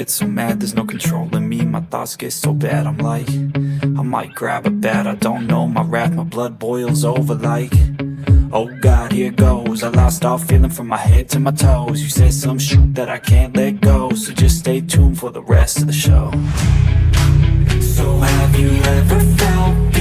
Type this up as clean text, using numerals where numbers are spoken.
get so mad, there's no controlling me. My thoughts get so bad, I'm like, I might grab a bat, I don't know my wrath. My blood boils over like, oh God, here goes. I lost all feeling from my head to my toes. You said some shit that I can't let go, so just stay tuned for the rest of the show. So have you ever felt